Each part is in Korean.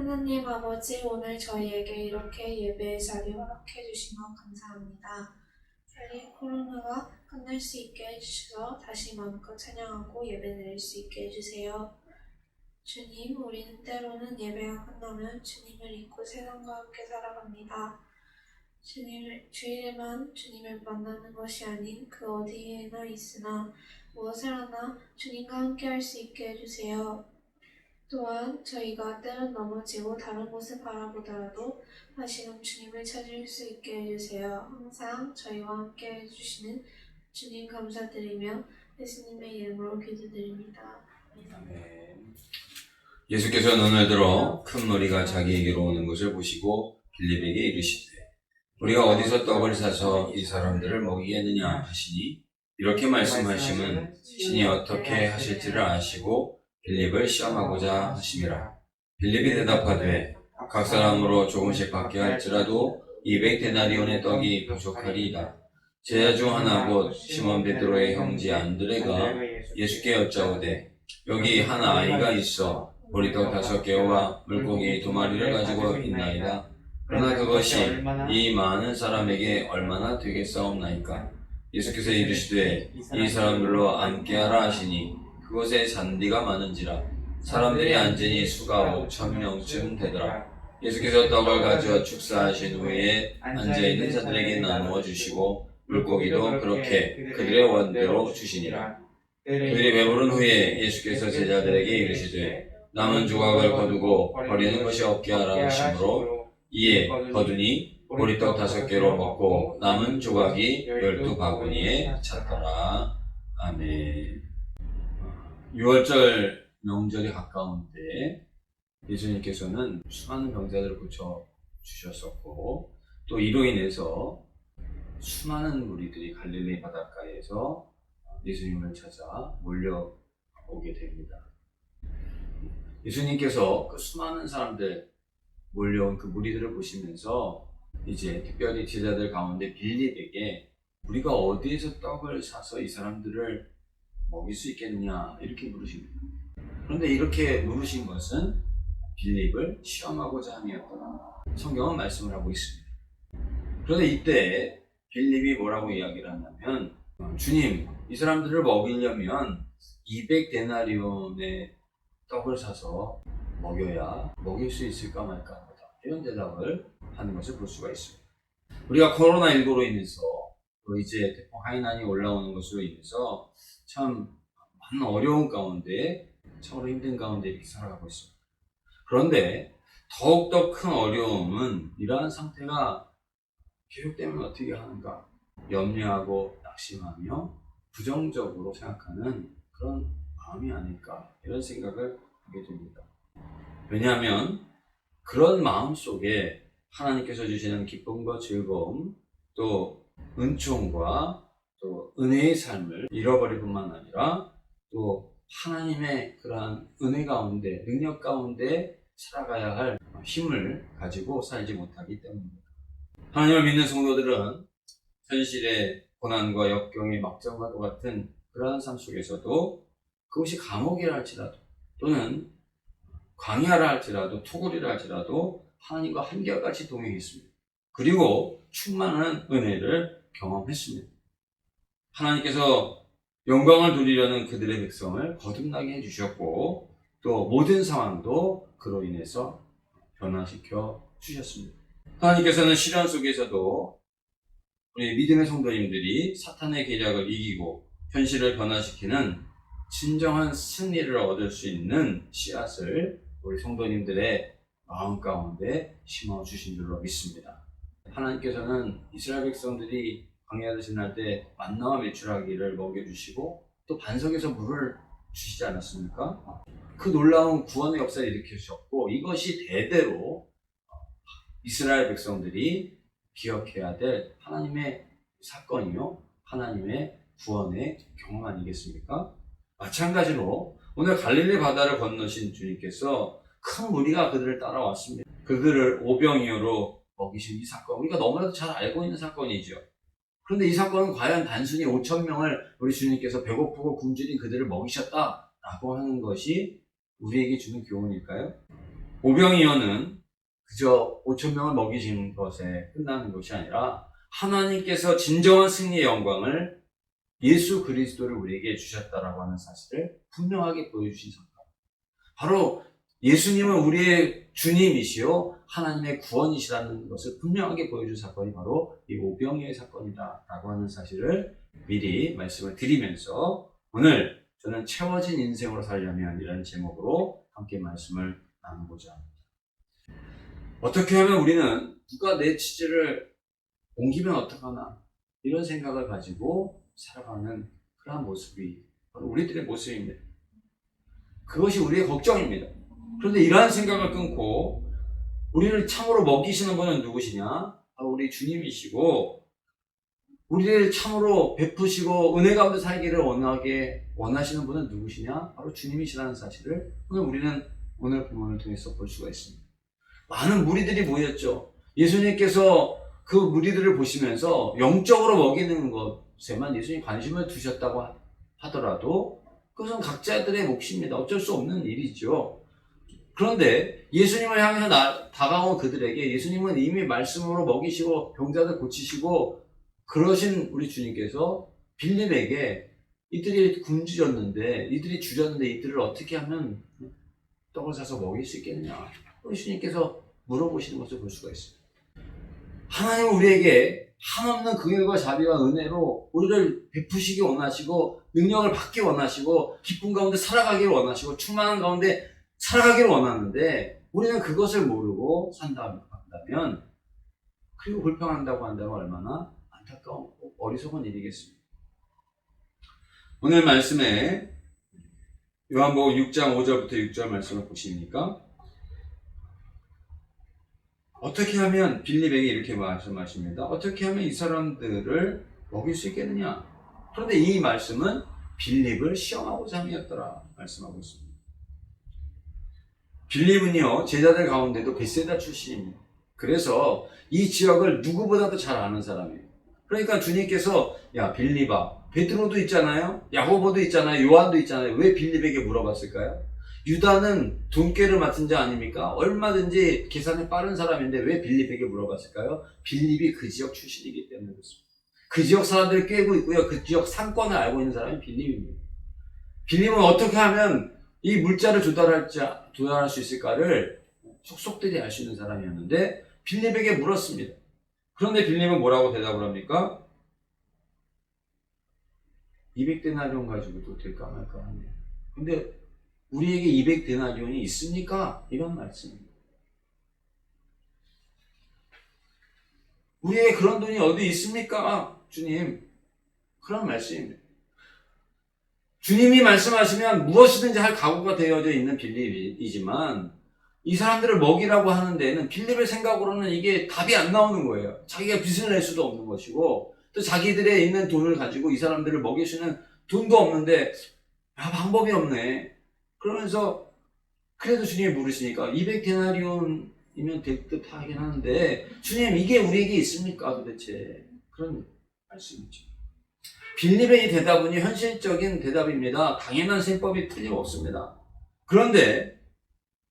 하나님 아버지, 오늘 저희에게 이렇게 예배의 자리 허락해 주신 것 감사합니다. 빨리 코로나가 끝날 수 있게 해주셔서 다시 마음껏 찬양하고 예배 드릴 수 있게 해주세요. 주님, 우리는 때로는 예배가 끝나면 주님을 잊고 세상과 함께 살아갑니다. 주일에만 주님을 만나는 것이 아닌 그 어디에나 있으나 무엇을 하나 주님과 함께 할 수 있게 해주세요. 또한 저희가 때론 넘어지고 다른 곳을 바라보더라도 다시금 주님을 찾을 수 있게 해주세요. 항상 저희와 함께 해주시는 주님 감사드리며 예수님의 이름으로 기도드립니다. 아멘. 예수께서 눈을 들어 큰 무리가 자기에게로 오는 것을 보시고 빌립에게 이르시되 우리가 어디서 떡을 사서 이 사람들을 먹이겠느냐 하시니 이렇게 말씀하심은 신이 어떻게 하실지를 아시고 빌립을 시험하고자 하심이라. 빌립이 대답하되 각 사람으로 조금씩 받게 할지라도 200데나리온의 떡이 부족하리이다. 제자 중 하나 곧 시몬 베드로의 형제 안드레가 예수께 여짜오되 여기 한 아이가 있어 보리떡 5개와 물고기 2마리를 가지고 있나이다. 그러나 그것이 이 많은 사람에게 얼마나 되겠사옵나이까. 예수께서 이르시되 이 사람들로 앉게하라 하시니 그곳에 잔디가 많은지라 사람들이 앉으니 수가 5,000명쯤 되더라. 예수께서 떡을 가져 축사하신 후에 앉아있는 자들에게 나누어 주시고 물고기도 그렇게 그들의 원대로 주시니라. 그들이 배부른 후에 예수께서 제자들에게 이르시되 남은 조각을 거두고 버리는 것이 없게 하라 하시므로 이에 거두니 보리떡 5개로 먹고 남은 조각이 12바구니에 찼더라. 아멘. 6월절 명절이 가까운데 예수님께서는 수많은 병자들을 고쳐주셨었고 또 이로 인해서 수많은 무리들이 갈릴리 바닷가에서 예수님을 찾아 몰려오게 됩니다. 예수님께서 그 수많은 사람들 몰려온 그 무리들을 보시면서 이제 특별히 제자들 가운데 빌립에게 우리가 어디에서 떡을 사서 이 사람들을 먹일 수 있겠느냐 이렇게 물으십니다. 그런데 이렇게 물으신 것은 빌립을 시험하고자 함이었더라. 성경은 말씀을 하고 있습니다. 그런데 이때 빌립이 뭐라고 이야기를 하냐면 주님, 이 사람들을 먹이려면 200데나리온의 떡을 사서 먹여야 먹일 수 있을까 말까 하다. 이런 대답을 하는 것을 볼 수가 있습니다. 우리가 코로나19로 인해서 이제 대폭 하이난이 올라오는 것으로 인해서 참 많은 어려운 가운데 참으로 힘든 가운데 이렇게 살아가고 있습니다. 그런데 더욱더 큰 어려움은 이러한 상태가 계속되면 어떻게 하는가 염려하고 낙심하며 부정적으로 생각하는 그런 마음이 아닐까 이런 생각을 하게 됩니다. 왜냐하면 그런 마음 속에 하나님께서 주시는 기쁨과 즐거움 또 은총과 또 은혜의 삶을 잃어버릴 뿐만 아니라 또 하나님의 그러한 은혜 가운데 능력 가운데 살아가야 할 힘을 가지고 살지 못하기 때문입니다. 하나님을 믿는 성도들은 현실의 고난과 역경의 막장과도 같은 그러한 삶 속에서도 그것이 감옥이라 할지라도 또는 광야라 할지라도 토굴이라 할지라도 하나님과 한결같이 동행했습니다. 그리고 충만한 은혜를 경험했습니다. 하나님께서 영광을 누리려는 그들의 백성을 거듭나게 해주셨고 또 모든 상황도 그로 인해서 변화시켜 주셨습니다. 하나님께서는 시련 속에서도 우리 믿음의 성도님들이 사탄의 계략을 이기고 현실을 변화시키는 진정한 승리를 얻을 수 있는 씨앗을 우리 성도님들의 마음 가운데 심어주신 줄로 믿습니다. 하나님께서는 이스라엘 백성들이 광야를 지날 때 만나와 메추라기를 먹여주시고 또 반석에서 물을 주시지 않았습니까? 그 놀라운 구원의 역사를 일으키셨고 이것이 대대로 이스라엘 백성들이 기억해야 될 하나님의 사건이요 하나님의 구원의 경험 아니겠습니까? 마찬가지로 오늘 갈릴리 바다를 건너신 주님께서 큰 무리가 그들을 따라왔습니다. 그들을 오병이어로 먹이신 이 사건 우리가 너무나도 잘 알고 있는 사건이죠. 그런데 이 사건은 과연 단순히 5,000명을 우리 주님께서 배고프고 굶주린 그들을 먹이셨다라고 하는 것이 우리에게 주는 교훈일까요? 오병이어는 그저 5,000명을 먹이신 것에 끝나는 것이 아니라 하나님께서 진정한 승리의 영광을 예수 그리스도를 우리에게 주셨다라고 하는 사실을 분명하게 보여주신 사건. 바로 예수님은 우리의 주님이시요 하나님의 구원이시라는 것을 분명하게 보여준 사건이 바로 이 오병이어의 사건이다라고 하는 사실을 미리 말씀을 드리면서 오늘 저는 채워진 인생으로 살려면 이라는 제목으로 함께 말씀을 나누고자 합니다. 어떻게 하면 우리는 누가 내 치질을 옮기면 어떡하나 이런 생각을 가지고 살아가는 그러한 모습이 바로 우리들의 모습입니다. 그것이 우리의 걱정입니다. 그런데 이러한 생각을 끊고 우리를 참으로 먹이시는 분은 누구시냐? 바로 우리 주님이시고 우리를 참으로 베푸시고 은혜 가운데 살기를 원하시는 분은 누구시냐? 바로 주님이시라는 사실을 우리는 오늘 본문을 통해서 볼 수가 있습니다. 많은 무리들이 모였죠. 예수님께서 그 무리들을 보시면서 영적으로 먹이는 것에만 예수님 관심을 두셨다고 하더라도 그것은 각자들의 몫입니다. 어쩔 수 없는 일이죠. 그런데 예수님을 향해서 다가온 그들에게 예수님은 이미 말씀으로 먹이시고 병자들 고치시고 그러신 우리 주님께서 빌립에게 이들이 굶주렸는데 이들이 줄였는데 이들을 어떻게 하면 떡을 사서 먹일 수 있겠느냐 우리 주님께서 물어보시는 것을 볼 수가 있습니다. 하나님은 우리에게 한없는 긍휼과 자비와 은혜로 우리를 베푸시기 원하시고 능력을 받기 원하시고 기쁨 가운데 살아가기를 원하시고 충만한 가운데 살아가기를 원하는데 우리는 그것을 모르고 산다면 그리고 불평한다고 한다면 얼마나 안타까운 어리석은 일이겠습니까? 오늘 말씀에 요한복음 6장 5절부터 6절 말씀을 보십니까? 어떻게 하면 빌립에게 이렇게 말씀하십니다. 어떻게 하면 이 사람들을 먹일 수 있겠느냐? 그런데 이 말씀은 빌립을 시험하고자 함이었더라 말씀하고 있습니다. 빌립은요 제자들 가운데도 베세다 출신입니다. 그래서 이 지역을 누구보다도 잘 아는 사람이에요. 그러니까 주님께서 야 빌립아 베드로도 있잖아요, 야고보도 있잖아요, 요한도 있잖아요. 왜 빌립에게 물어봤을까요? 유다는 돈깨를 맡은 자 아닙니까? 얼마든지 계산이 빠른 사람인데 왜 빌립에게 물어봤을까요? 빌립이 그 지역 출신이기 때문에 그렇습니다. 그 지역 사람들을 꿰고 있고요. 그 지역 상권을 알고 있는 사람이 빌립입니다. 빌립은 어떻게 하면 이 물자를 조달할 수 있을까를 속속들이 알 수 있는 사람이었는데 빌립에게 물었습니다. 그런데 빌립은 뭐라고 대답을 합니까? 200데나리온 가지고도 될까 말까 하네요. 근데 우리에게 200데나리온이 있습니까? 이런 말씀입니다. 우리에게 그런 돈이 어디 있습니까? 주님. 그런 말씀입니다. 주님이 말씀하시면 무엇이든지 할 각오가 되어져 있는 빌립이지만 이 사람들을 먹이라고 하는 데에는 빌립의 생각으로는 이게 답이 안 나오는 거예요. 자기가 빚을 낼 수도 없는 것이고 또 자기들의 있는 돈을 가지고 이 사람들을 먹일 수 있는 돈도 없는데 방법이 없네. 그러면서 그래도 주님이 물으시니까 200데나리온이면 될 듯 하긴 하는데 주님 이게 우리에게 있습니까 도대체? 그런 말씀이죠. 빌립의 이 대답은 현실적인 대답입니다. 당연한 셈법이 틀림없습니다. 그런데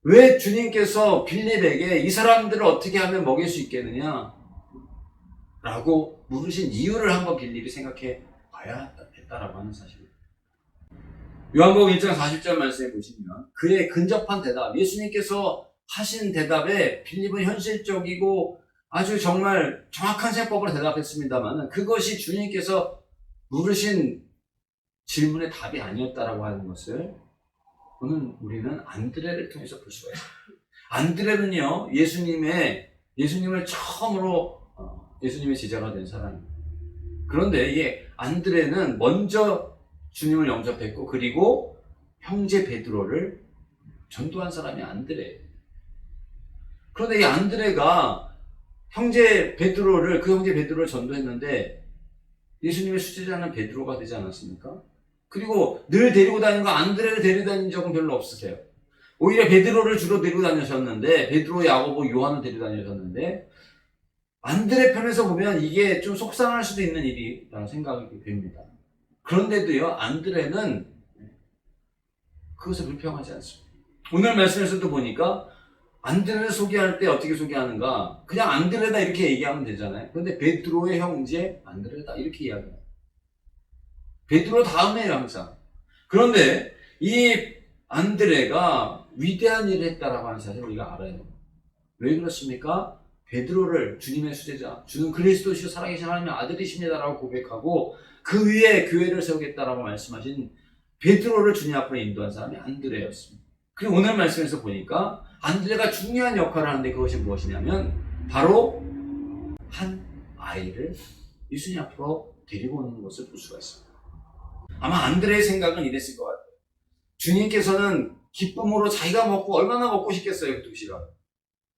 왜 주님께서 빌립에게 이 사람들을 어떻게 하면 먹일 수 있겠느냐? 라고 물으신 이유를 한번 빌립이 생각해 봐야 했다라고 하는 사실입니다. 요한복음 1장 40절 말씀에 보시면 그의 근접한 대답, 예수님께서 하신 대답에 빌립은 현실적이고 아주 정말 정확한 셈법으로 대답했습니다만 그것이 주님께서 물으신 질문의 답이 아니었다라고 하는 것을 오늘 우리는 안드레를 통해서 볼 수가 있어요. 안드레는요 예수님을 처음으로 예수님의 제자가 된 사람입니다. 그런데 이게 안드레는 먼저 주님을 영접했고 그리고 형제 베드로를 전도한 사람이 안드레예요. 그런데 이 안드레가 그 형제 베드로를 전도했는데 예수님의 수제자는 베드로가 되지 않았습니까? 그리고 늘 데리고 다니는 거 안드레를 데리고 다닌 적은 별로 없으세요. 오히려 베드로를 주로 데리고 다니셨는데 베드로, 야고보, 요한을 데리고 다니셨는데 안드레 편에서 보면 이게 좀 속상할 수도 있는 일이라는 생각이 됩니다. 그런데도요 안드레는 그것을 불평하지 않습니다. 오늘 말씀에서도 보니까 안드레를 소개할 때 어떻게 소개하는가? 그냥 안드레다 이렇게 얘기하면 되잖아요. 그런데 베드로의 형제 안드레다 이렇게 이야기해요. 베드로 다음에요, 항상. 그런데 이 안드레가 위대한 일을 했다라고 하는 사실을 우리가 알아요. 왜 그렇습니까? 베드로를 주님의 수제자, 주는 그리스도시요 살아계신 하나님의 아들이십니다라고 고백하고 그 위에 교회를 세우겠다라고 말씀하신 베드로를 주님 앞으로 인도한 사람이 안드레였습니다. 그리고 오늘 말씀에서 보니까 안드레가 중요한 역할을 하는데 그것이 무엇이냐면 바로 한 아이를 예수님 앞으로 데리고 오는 것을 볼 수가 있습니다. 아마 안드레의 생각은 이랬을 것 같아요. 주님께서는 기쁨으로 자기가 먹고 얼마나 먹고 싶겠어요, 그 도시락.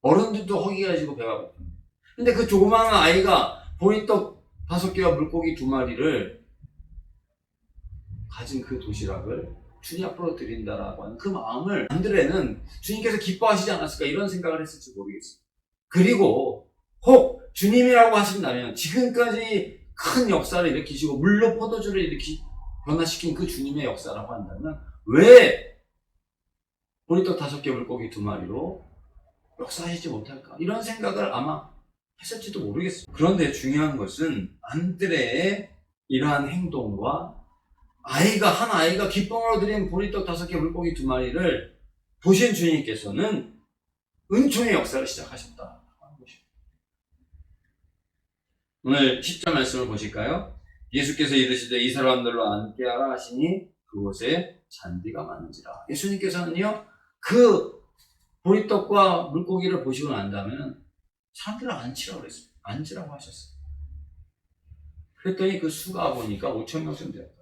어른들도 허기가 지고 배가 고픕니다. 근데 그 조그마한 아이가 보리떡 5개와 물고기 2마리를 가진 그 도시락을 주님 앞으로 드린다라고 하는 그 마음을 안드레는 주님께서 기뻐하시지 않았을까 이런 생각을 했을지 모르겠어요. 그리고 혹 주님이라고 하신다면 지금까지 큰 역사를 일으키시고 물로 포도주를 일으키 변화시킨 그 주님의 역사라고 한다면 왜 보리떡 5개 물고기 2마리로 역사하시지 못할까? 이런 생각을 아마 했을지도 모르겠어요. 그런데 중요한 것은 안드레의 이러한 행동과 한 아이가 기쁨으로 드린 보리떡 5개 물고기 2마리를 보신 주님께서는 은총의 역사를 시작하셨다는 것입니다. 오늘 10절 말씀을 보실까요? 예수께서 이르시되 이 사람들로 앉게하라 하시니 그곳에 잔디가 많은지라. 예수님께서는요 그 보리떡과 물고기를 보시고 난 다음에는 사람들을 앉히라고 그랬어요. 앉으라고 하셨어요. 그랬더니 그 수가 보니까 5,000명쯤 되었다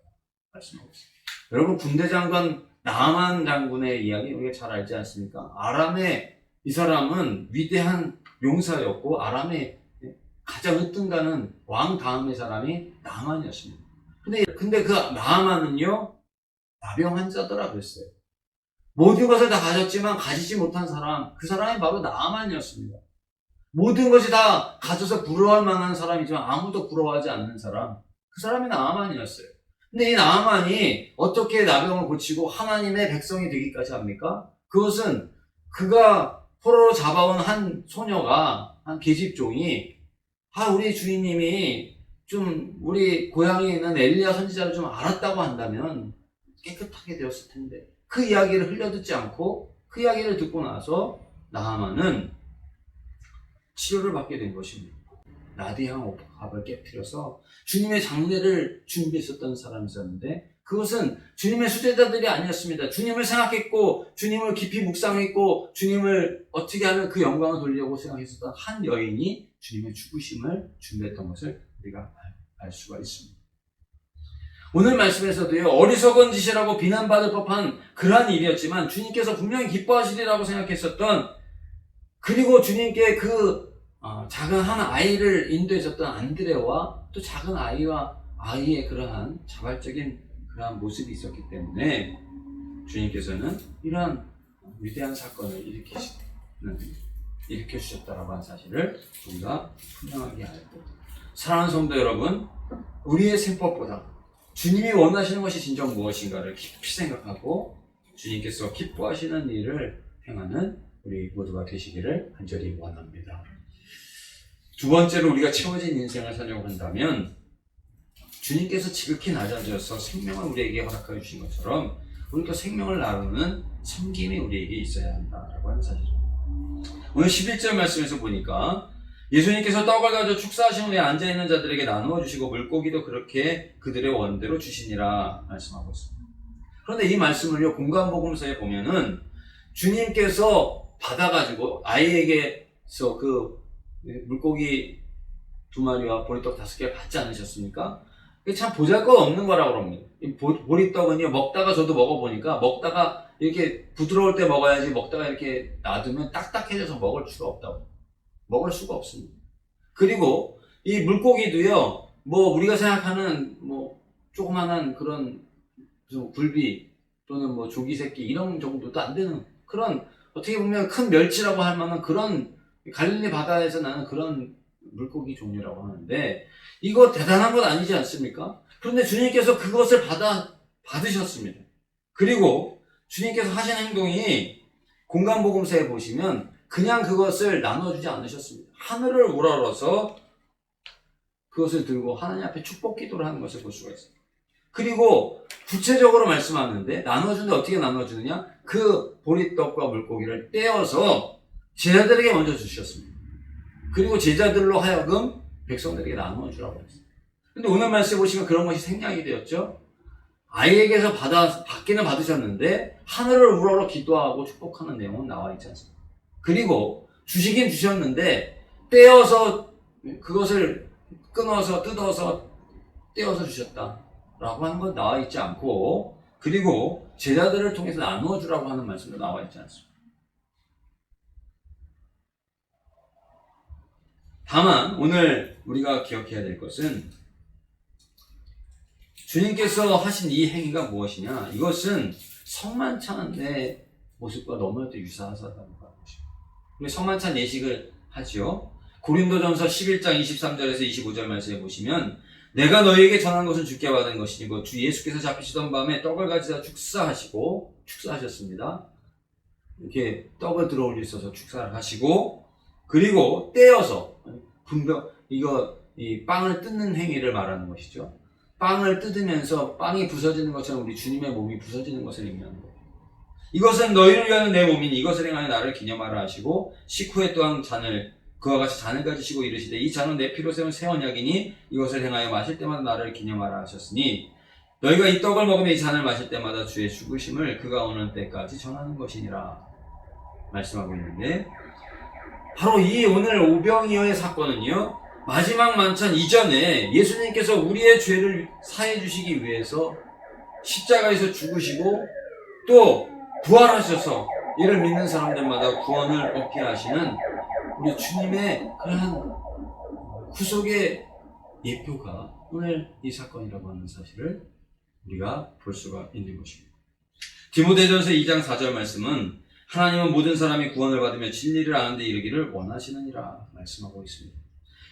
말씀하고 있습니다. 여러분 군대 장관 나만 장군의 이야기 우리가 잘 알지 않습니까? 아람의 이 사람은 위대한 용사였고 아람의 가장 으뜸가는 왕 다음의 사람이 나만이었습니다. 근데 그 나만은요 나병 환자더라 그랬어요. 모든 것을 다 가졌지만 가지지 못한 사람, 그 사람이 바로 나만이었습니다. 모든 것이 다 가져서 부러워할 만한 사람이지만 아무도 부러워하지 않는 사람, 그 사람이 나만이었어요. 근데 이 나만이 어떻게 나병을 고치고 하나님의 백성이 되기까지 합니까? 그것은 그가 포로로 잡아온 한 소녀가, 한 계집종이 우리 주인님이 좀 우리 고향에 있는 엘리야 선지자를 좀 알았다고 한다면 깨끗하게 되었을 텐데 그 이야기를 흘려듣지 않고 그 이야기를 듣고 나서 나하만은 치료를 받게 된 것입니다. 나디향 옥합을 깨뜨려서 주님의 장례를 준비했었던 사람이 있었는데 그것은 주님의 수제자들이 아니었습니다. 주님을 생각했고 주님을 깊이 묵상했고 주님을 어떻게 하면 그 영광을 돌리려고 생각했었던 한 여인이 주님의 죽으심을 준비했던 것을 우리가 알 수가 있습니다. 오늘 말씀에서도요 어리석은 짓이라고 비난받을 법한 그러한 일이었지만 주님께서 분명히 기뻐하시리라고 생각했었던 그리고 주님께 그 작은 한 아이를 인도했었던 안드레와 또 작은 아이와 아이의 그러한 자발적인 그러한 모습이 있었기 때문에 주님께서는 이러한 위대한 사건을 일으켜주셨다라고 하는 사실을 우리가 분명하게 알고 사랑하는 성도 여러분 우리의 생법보다 주님이 원하시는 것이 진정 무엇인가를 깊이 생각하고 주님께서 기뻐하시는 일을 행하는 우리 모두가 되시기를 간절히 원합니다. 두 번째로 우리가 채워진 인생을 살려고 한다면 주님께서 지극히 낮아져서 생명을 우리에게 허락해 주신 것처럼 우리가 생명을 나누는 섬김이 우리에게 있어야 한다라고 하는 사실입니다. 오늘 11절 말씀에서 보니까 예수님께서 떡을 가져 축사하신 후에 앉아있는 자들에게 나누어 주시고 물고기도 그렇게 그들의 원대로 주시니라 말씀하고 있습니다. 그런데 이 말씀을요 공관복음서에 보면은 주님께서 받아가지고 아이에게서 그 물고기 2마리와 보리떡 5개를 받지 않으셨습니까? 이게 참 보잘것없는 거라고 합니다. 보리떡은요 먹다가 저도 먹어보니까 먹다가 이렇게 부드러울 때 먹어야지 먹다가 이렇게 놔두면 딱딱해져서 먹을 수가 없습니다. 그리고 이 물고기도요 우리가 생각하는 조그만한 그런 굴비 또는 조기 새끼 이런 정도도 안 되는 그런 어떻게 보면 큰 멸치라고 할 만한 그런 갈릴리 바다에서 나는 그런 물고기 종류라고 하는데 이거 대단한 건 아니지 않습니까? 그런데 주님께서 그것을 받으셨습니다. 그리고 주님께서 하신 행동이 공관복음서에 보시면 그냥 그것을 나눠주지 않으셨습니다. 하늘을 우러러서 그것을 들고 하나님 앞에 축복 기도를 하는 것을 볼 수가 있습니다. 그리고 구체적으로 말씀하는데 나눠주는데 어떻게 나눠주느냐? 그 보리떡과 물고기를 떼어서 제자들에게 먼저 주셨습니다. 그리고 제자들로 하여금 백성들에게 나눠주라고 했습니다. 근데 오늘 말씀에 보시면 그런 것이 생략이 되었죠. 아이에게서 받기는 받으셨는데 하늘을 우러러 기도하고 축복하는 내용은 나와 있지 않습니다. 그리고 주시긴 주셨는데 떼어서 그것을 끊어서 뜯어서 떼어서 주셨다라고 하는 건 나와 있지 않고, 그리고 제자들을 통해서 나누어 주라고 하는 말씀도 나와 있지 않습니다. 다만 오늘 우리가 기억해야 될 것은 주님께서 하신 이 행위가 무엇이냐? 이것은 성만찬의 모습과 너무나도 유사하다는 것입니다. 우리 성만찬 예식을 하죠. 고린도전서 11장 23절에서 25절 말씀에 보시면 내가 너희에게 전한 것은 주께 받은 것이고 주 예수께서 잡히시던 밤에 떡을 가지다 축사하셨습니다. 이렇게 떡을 들어 올리셔서 축사를 하시고, 그리고 떼어서 이 빵을 뜯는 행위를 말하는 것이죠. 빵을 뜯으면서 빵이 부서지는 것처럼 우리 주님의 몸이 부서지는 것을 의미하는 거예요. 이것은 너희를 위하여 내 몸이니 이것을 행하여 나를 기념하라 하시고, 식후에 또한 그와 같이 잔을 가지시고 이르시되 이 잔은 내 피로 세운 새 언약이니 이것을 행하여 마실 때마다 나를 기념하라 하셨으니 너희가 이 떡을 먹으며 이 잔을 마실 때마다 주의 죽으심을 그가 오는 때까지 전하는 것이니라 말씀하고 있는데, 바로 이 오늘 오병이어의 사건은요, 마지막 만찬 이전에 예수님께서 우리의 죄를 사해 주시기 위해서 십자가에서 죽으시고 또 부활하셔서 이를 믿는 사람들마다 구원을 얻게 하시는 우리 주님의 그러한 구속의 예표가 오늘 이 사건이라고 하는 사실을 우리가 볼 수가 있는 것입니다. 디모데전서 2장 4절 말씀은 하나님은 모든 사람이 구원을 받으며 진리를 아는 데 이르기를 원하시느니라 말씀하고 있습니다.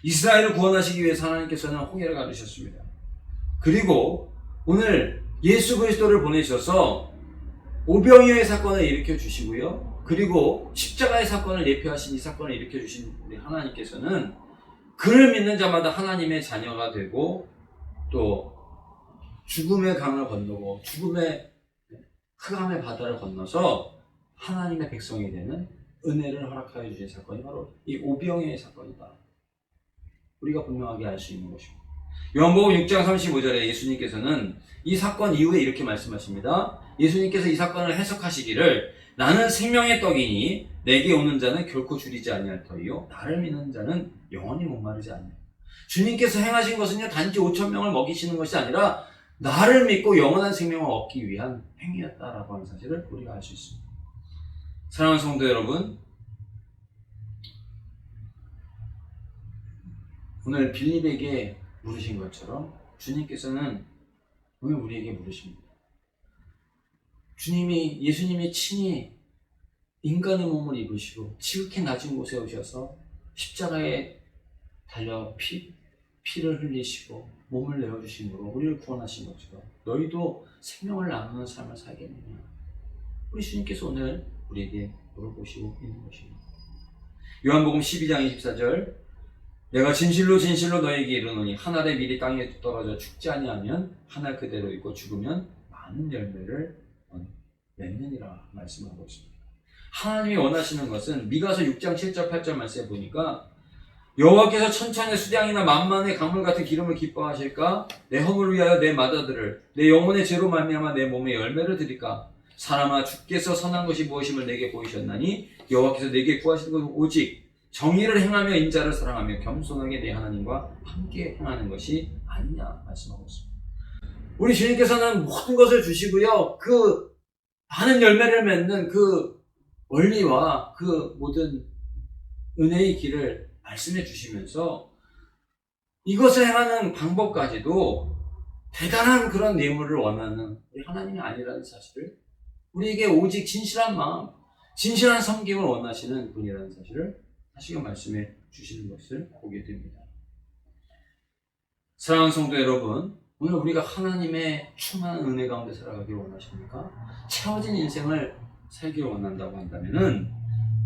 이스라엘을 구원하시기 위해서 하나님께서는 홍해를 가르셨습니다. 그리고 오늘 예수 그리스도를 보내셔서 오병이어의 사건을 일으켜 주시고요. 그리고 십자가의 사건을 예표하신 이 사건을 일으켜 주신 우리 하나님께서는 그를 믿는 자마다 하나님의 자녀가 되고 또 죽음의 강을 건너고 죽음의 흑암의 바다를 건너서 하나님의 백성이 되는 은혜를 허락하여 주신 사건이 바로 이 오병이어의 사건이다. 우리가 분명하게 알 수 있는 것입니다. 요한복음 6장 35절에 예수님께서는 이 사건 이후에 이렇게 말씀하십니다. 예수님께서 이 사건을 해석하시기를 나는 생명의 떡이니 내게 오는 자는 결코 줄이지 아니할 터이요 나를 믿는 자는 영원히 목마르지 않느니라. 주님께서 행하신 것은요 단지 5,000명을 먹이시는 것이 아니라 나를 믿고 영원한 생명을 얻기 위한 행위였다라고 하는 사실을 우리가 알 수 있습니다. 사랑하는 성도 여러분, 오늘 빌립에게 물으신 것처럼 주님께서는 오늘 우리에게 물으십니다. 예수님이 친히 인간의 몸을 입으시고 지극히 낮은 곳에 오셔서 십자가에 달려 피를 흘리시고 몸을 내어주심으로 우리를 구원하신 것처럼 너희도 생명을 나누는 삶을 살겠느냐? 우리 주님께서 오늘 우리에게 물어보시고 있는 것입니다. 요한복음 12장 24절 내가 진실로 진실로 너희에게 이르노니 한 알의 밀이 땅에 떨어져 죽지 아니하면 한 알 그대로 있고 죽으면 많은 열매를 맺느니라 말씀하고 있습니다. 하나님이 원하시는 것은 미가서 6장 7절 8절 말씀에 보니까 여호와께서 천천의 수량이나 만만의 강물 같은 기름을 기뻐하실까? 내 허물을 위하여 내 맏아들을 내 영혼의 죄로 말미암아 내 몸에 열매를 드릴까? 사람아 주께서 선한 것이 무엇임을 내게 보이셨나니 여호와께서 내게 구하시는 것은 오직 정의를 행하며 인자를 사랑하며 겸손하게 내 하나님과 함께 행하는 것이 아니냐 말씀하고 있습니다. 우리 주님께서는 모든 것을 주시고요. 그 많은 열매를 맺는 그 원리와 그 모든 은혜의 길을 말씀해 주시면서 이것을 행하는 방법까지도 대단한 그런 예물을 원하는 우리 하나님이 아니라는 사실을 우리에게 오직 진실한 마음, 진실한 섬김을 원하시는 분이라는 사실을 다시금 말씀해 주시는 것을 보게 됩니다. 사랑하는 성도 여러분, 오늘 우리가 하나님의 충만한 은혜 가운데 살아가기를 원하십니까? 채워진 인생을 살기를 원한다고 한다면은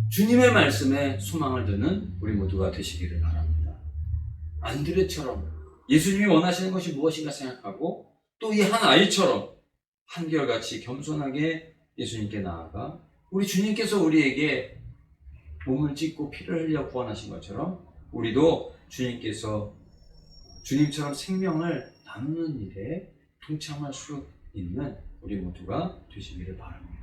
주님의 말씀에 소망을 두는 우리 모두가 되시기를 바랍니다. 안드레처럼 예수님이 원하시는 것이 무엇인가 생각하고 또 이 한 아이처럼 한결같이 겸손하게 예수님께 나아가 우리 주님께서 우리에게 몸을 찢고 피를 흘려 구원하신 것처럼 우리도 주님께서 주님처럼 생명을 나누는 일에 동참할 수 있는 우리 모두가 되시기를 바랍니다.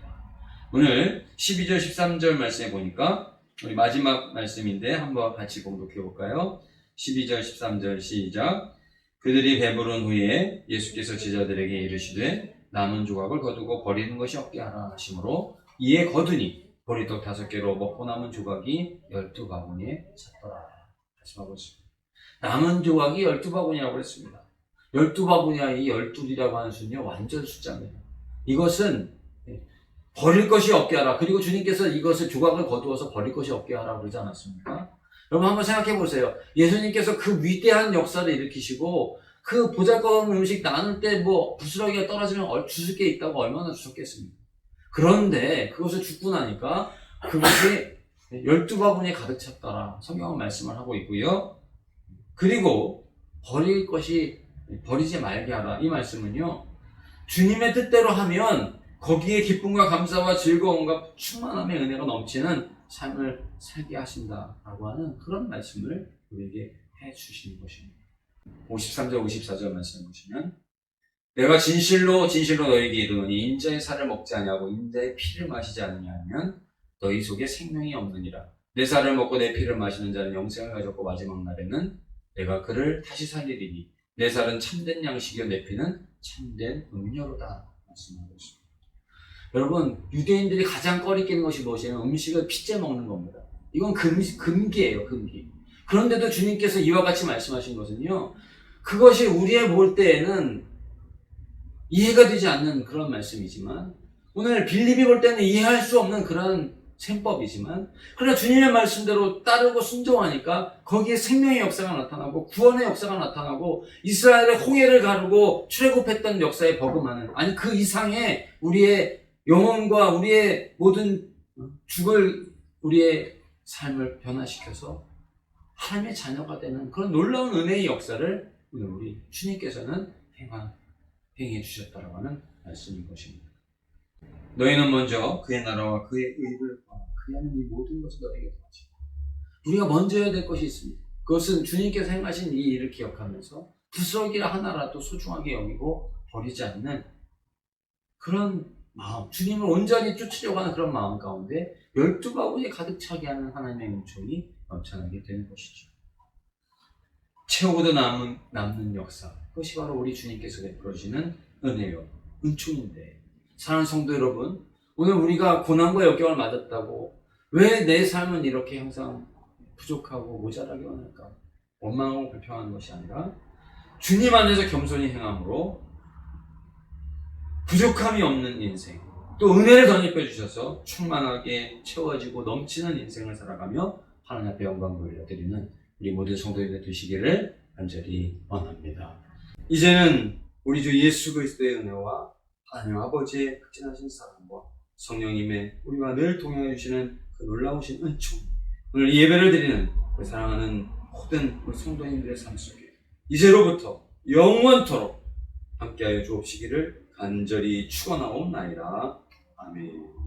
오늘 12절 13절 말씀에 보니까 우리 마지막 말씀인데 한번 같이 봉독해 볼까요? 12절 13절 시작. 그들이 배부른 후에 예수께서 제자들에게 이르시되 남은 조각을 거두고 버리는 것이 없게 하라 하시므로 이에 거두니 보리떡 5개로 먹고 남은 조각이 12바구니에 찼더라. 다시 봐보겠습니다. 남은 조각이 12바구니라고 했습니다. 12바구니와 이 12이라고 하는 수는요, 완전 숫자입니다. 이것은 버릴 것이 없게 하라. 그리고 주님께서 이것을 조각을 거두어서 버릴 것이 없게 하라고 그러지 않았습니까? 여러분 한번 생각해 보세요. 예수님께서 그 위대한 역사를 일으키시고 그 보잘것없는 음식 나눌 때 뭐 부스러기가 떨어지면 주술 게 있다고 얼마나 주셨겠습니까? 그런데 그것을 죽고 나니까 그것이 12바구니에 가득 찼더라. 성경은 말씀을 하고 있고요. 그리고 버릴 것이 버리지 말게 하라. 이 말씀은요, 주님의 뜻대로 하면 거기에 기쁨과 감사와 즐거움과 충만함의 은혜가 넘치는 삶을 살게 하신다라고 하는 그런 말씀을 우리에게 해주시는 것입니다. 53절 54절 말씀을 보시면 내가 진실로 너희에게 이르노니 인자의 살을 먹지 아니하고 인자의 피를 마시지 않느냐 하면 너희 속에 생명이 없느니라. 내 살을 먹고 내 피를 마시는 자는 영생을 가졌고 마지막 날에는 내가 그를 다시 살리리니 내 살은 참된 양식이요 내 피는 참된 음료로다 말씀하고 있습니다. 여러분, 유대인들이 가장 꺼리끼는 것이 무엇이냐면 음식을 핏째 먹는 겁니다. 이건 금기예요, 금기. 그런데도 주님께서 이와 같이 말씀하신 것은요, 그것이 우리의 볼 때에는 이해가 되지 않는 그런 말씀이지만, 오늘 빌립이 볼 때는 이해할 수 없는 그런 셈법이지만, 그러나 주님의 말씀대로 따르고 순종하니까 거기에 생명의 역사가 나타나고 구원의 역사가 나타나고 이스라엘의 홍해를 가르고 출애굽했던 역사에 버금하는, 아니 그 이상의 우리의 영혼과 우리의 모든 죽을 우리의 삶을 변화시켜서 하나님의 자녀가 되는 그런 놀라운 은혜의 역사를 우리 주님께서는 행해 주셨다라고 하는 말씀인 것입니다. 너희는 먼저 그의 나라와 그의 의를 그의 하는 이 모든 것을 너희에게 더하시고, 우리가 먼저 해야 될 것이 있습니다. 그것은 주님께서 행하신 이 일을 기억하면서 부스러기를 하나라도 소중하게 여기고 버리지 않는 그런 마음, 주님을 온전히 쫓으려고 하는 그런 마음 가운데 12바구니에 가득 차게 하는 하나님의 은총이 넘쳐나게 되는 것이죠. 채우고도 남는 역사, 그것이 바로 우리 주님께서 베풀어주시는 은혜요, 은총인데, 사랑하는 성도 여러분, 오늘 우리가 고난과 역경을 맞았다고 왜 내 삶은 이렇게 항상 부족하고 모자라기만 할까? 원망하고 불평하는 것이 아니라 주님 안에서 겸손히 행함으로 부족함이 없는 인생, 또 은혜를 덧입혀 주셔서 충만하게 채워지고 넘치는 인생을 살아가며 하나님 앞에 영광 돌려드리는 우리 모든 성도님들 되시기를 간절히 원합니다. 이제는 우리 주 예수 그리스도의 은혜와 하나님 아버지의 극진하신 사랑과 성령님의 우리와 늘 동행해 주시는 그 놀라우신 은총, 오늘 이 예배를 드리는 우리 사랑하는 모든 우리 성도님들의 삶 속에 이제로부터 영원토록 함께하여 주옵시기를 간절히 축원하옵나이다. 아멘.